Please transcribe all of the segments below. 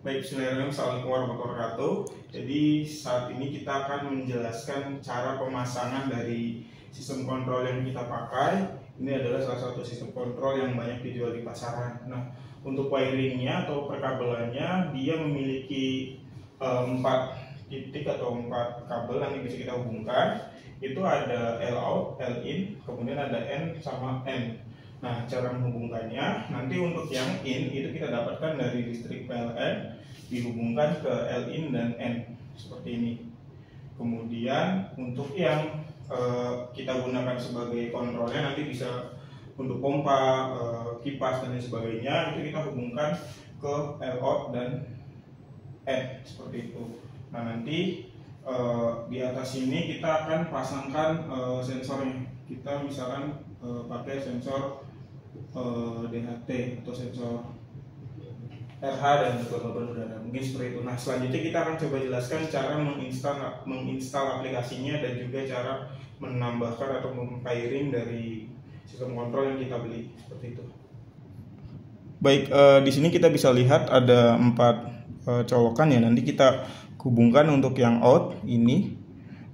Baik, bismillahirrahmanirrahim. Assalamualaikum warahmatullahi wabarakatuh. Jadi saat ini kita akan menjelaskan cara pemasangan dari sistem kontrol yang kita pakai. Ini adalah salah satu sistem kontrol yang banyak dijual di pasaran. Nah, untuk wiringnya atau perkabelannya, dia memiliki 4 titik atau 4 kabel yang bisa kita hubungkan. Itu ada L out, L in, kemudian ada N sama N. Nah, cara menghubungkannya, nanti untuk yang in itu kita dapatkan dari listrik PLN, dihubungkan ke L in dan N seperti ini. Kemudian untuk yang kita gunakan sebagai kontrolnya, nanti bisa untuk pompa, kipas dan lain sebagainya, itu kita hubungkan ke L out dan N seperti itu. Nah, nanti di atas ini kita akan pasangkan sensornya. Kita misalkan pakai sensor DHT atau sensor RH dan juga beban udara, mungkin seperti itu. Nah, selanjutnya kita akan coba jelaskan cara menginstal aplikasinya dan juga cara menambahkan atau mempairing dari sistem kontrol yang kita beli seperti itu. Baik, di sini kita bisa lihat ada 4 colokan ya. Nanti kita hubungkan untuk yang out ini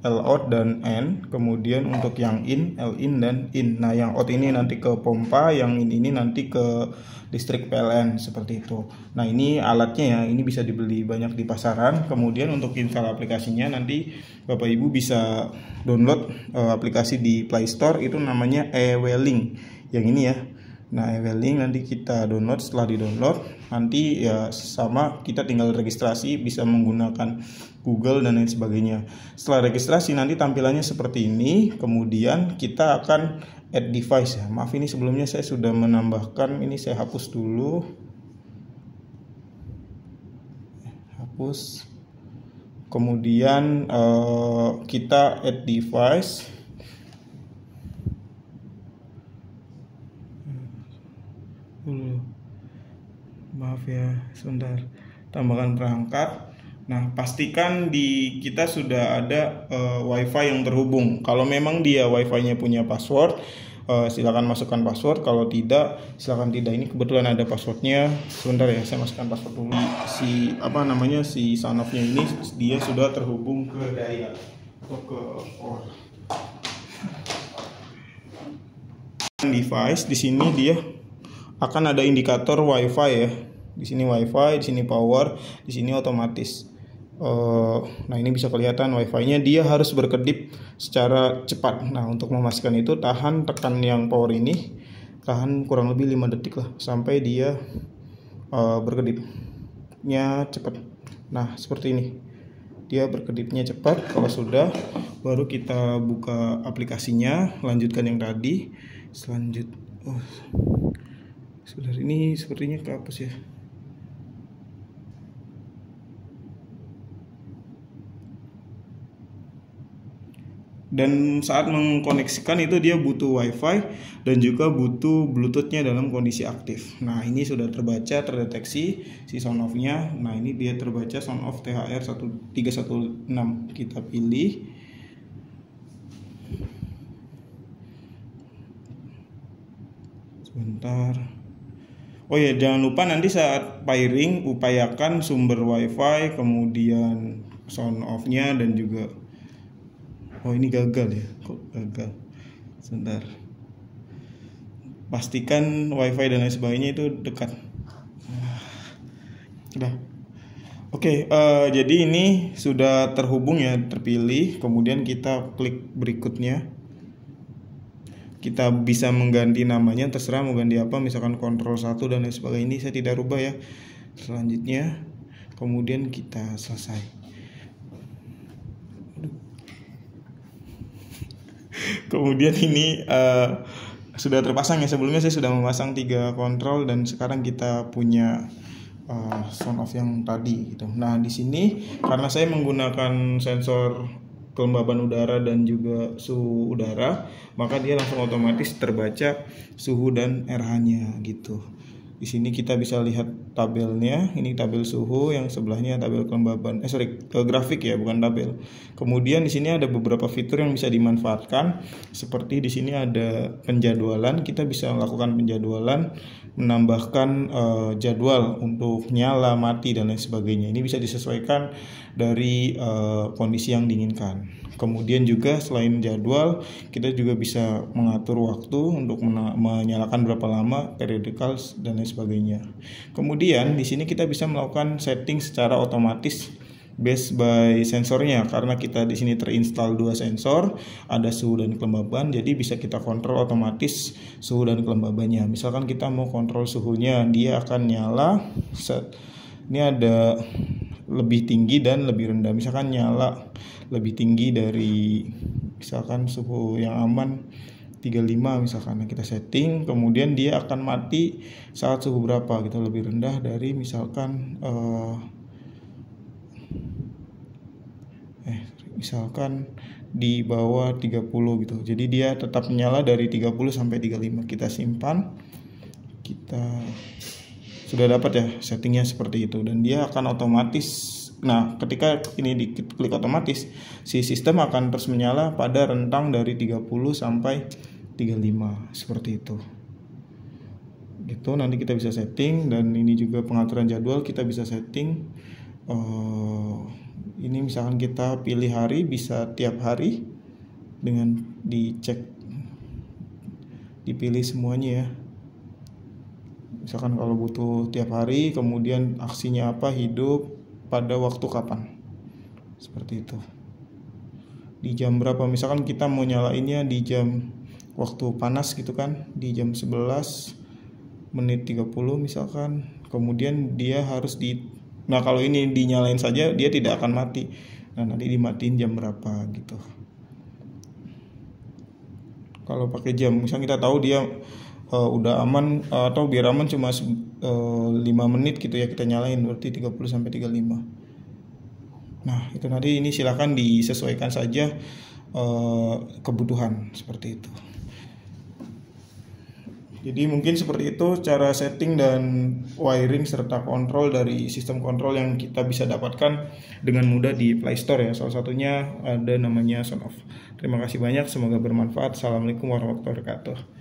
L out dan N, kemudian untuk yang in L in dan in. Nah, yang out ini nanti ke pompa, yang in ini nanti ke listrik PLN seperti itu. Nah, ini alatnya ya, ini bisa dibeli banyak di pasaran. Kemudian untuk install aplikasinya nanti Bapak Ibu bisa download aplikasi di Play Store, itu namanya eWeLink yang ini ya. Nah, eWeLink nanti kita download. Setelah di-download nanti ya sama, kita tinggal registrasi, bisa menggunakan Google dan lain sebagainya. Setelah registrasi nanti tampilannya seperti ini. Kemudian kita akan add device ya. Maaf, ini sebelumnya saya sudah menambahkan, ini saya hapus dulu. Hapus. Kemudian kita add device. Maaf ya, sebentar. Tambahkan perangkat. Nah, pastikan di kita sudah ada WiFi yang terhubung. Kalau memang dia WiFi-nya punya password, silakan masukkan password. Kalau tidak, silakan tidak. Ini kebetulan ada passwordnya. Sebentar ya, saya masukkan password dulu. Si Sonoff-nya ini dia sudah terhubung ke daya atau ke OR. Device di sini dia akan ada indikator WiFi ya. Di sini WiFi, di sini power, di sini otomatis. Nah, ini bisa kelihatan WiFi-nya dia harus berkedip secara cepat. Nah, untuk memastikan itu tekan yang power ini, tahan kurang lebih 5 detik lah sampai dia berkedipnya cepat. Nah, seperti ini. Dia berkedipnya cepat. Kalau sudah, baru kita buka aplikasinya, lanjutkan yang tadi. Sebentar, ini sepertinya kehapus ya. Dan saat mengkoneksikan itu dia butuh WiFi dan juga butuh Bluetooth-nya dalam kondisi aktif. Nah, ini sudah terdeteksi si Sonoff-nya. Nah, ini dia terbaca Sonoff THR 1316. Kita pilih. Sebentar. Oh ya, jangan lupa nanti saat pairing upayakan sumber WiFi, kemudian Sonoff-nya dan juga. Oh, ini gagal ya, kok gagal. Sebentar. Pastikan WiFi dan lain sebagainya itu dekat. Udah. Oke, jadi ini sudah terhubung ya, terpilih. Kemudian kita klik berikutnya. Kita bisa mengganti namanya, terserah mau ganti apa, misalkan kontrol 1 dan lain sebagainya. Ini saya tidak rubah ya. Selanjutnya, kemudian kita selesai. Kemudian ini sudah terpasang ya. Sebelumnya saya sudah memasang 3 kontrol dan sekarang kita punya Sonoff yang tadi gitu. Nah, di sini karena saya menggunakan sensor kelembaban udara dan juga suhu udara, maka dia langsung otomatis terbaca suhu dan RH-nya gitu. Di sini kita bisa lihat tabelnya. Ini tabel suhu, yang sebelahnya tabel kelembaban. Grafik ya, bukan tabel. Kemudian di sini ada beberapa fitur yang bisa dimanfaatkan. Seperti di sini ada penjadwalan. Kita bisa melakukan penjadwalan, menambahkan jadwal untuk nyala, mati dan lain sebagainya. Ini bisa disesuaikan dari kondisi yang diinginkan. Kemudian juga selain jadwal, kita juga bisa mengatur waktu untuk menyalakan berapa lama, periodikal dan lain sebagainya. Kemudian di sini kita bisa melakukan setting secara otomatis based by sensornya, karena kita di sini terinstall 2 sensor, ada suhu dan kelembaban, jadi bisa kita kontrol otomatis suhu dan kelembabannya. Misalkan kita mau kontrol suhunya, dia akan nyala. Ini ada lebih tinggi dan lebih rendah. Misalkan nyala lebih tinggi dari misalkan suhu yang aman 35 misalkan, kita setting, kemudian dia akan mati saat suhu berapa gitu, lebih rendah dari misalkan misalkan di bawah 30 gitu. Jadi dia tetap menyala dari 30 sampai 35. Kita simpan. Kita sudah dapat ya settingnya seperti itu, dan dia akan otomatis. Nah, ketika ini diklik otomatis, si sistem akan terus menyala pada rentang dari 30 sampai 35 seperti itu. Gitu, nanti kita bisa setting, dan ini juga pengaturan jadwal kita bisa setting. Ini misalkan kita pilih hari, bisa tiap hari dengan dicek, dipilih semuanya ya. Misalkan kalau butuh tiap hari, kemudian aksinya apa, hidup pada waktu kapan, seperti itu. Di jam berapa, misalkan kita mau nyalainnya di jam waktu panas gitu kan, di jam 11 menit 30 misalkan. Kemudian dia harus nah kalau ini dinyalain saja dia tidak akan mati. Nah, nanti dimatiin jam berapa gitu. Kalau pakai jam, misalnya kita tahu dia udah aman, atau biar aman cuma 5 menit gitu ya, kita nyalain, berarti 30 sampai 35. Nah, itu nanti ini silakan disesuaikan saja kebutuhan seperti itu. Jadi mungkin seperti itu cara setting dan wiring serta kontrol dari sistem kontrol yang kita bisa dapatkan dengan mudah di Play Store ya. Salah satunya ada namanya Sonoff. Terima kasih banyak, semoga bermanfaat. Assalamualaikum warahmatullahi wabarakatuh.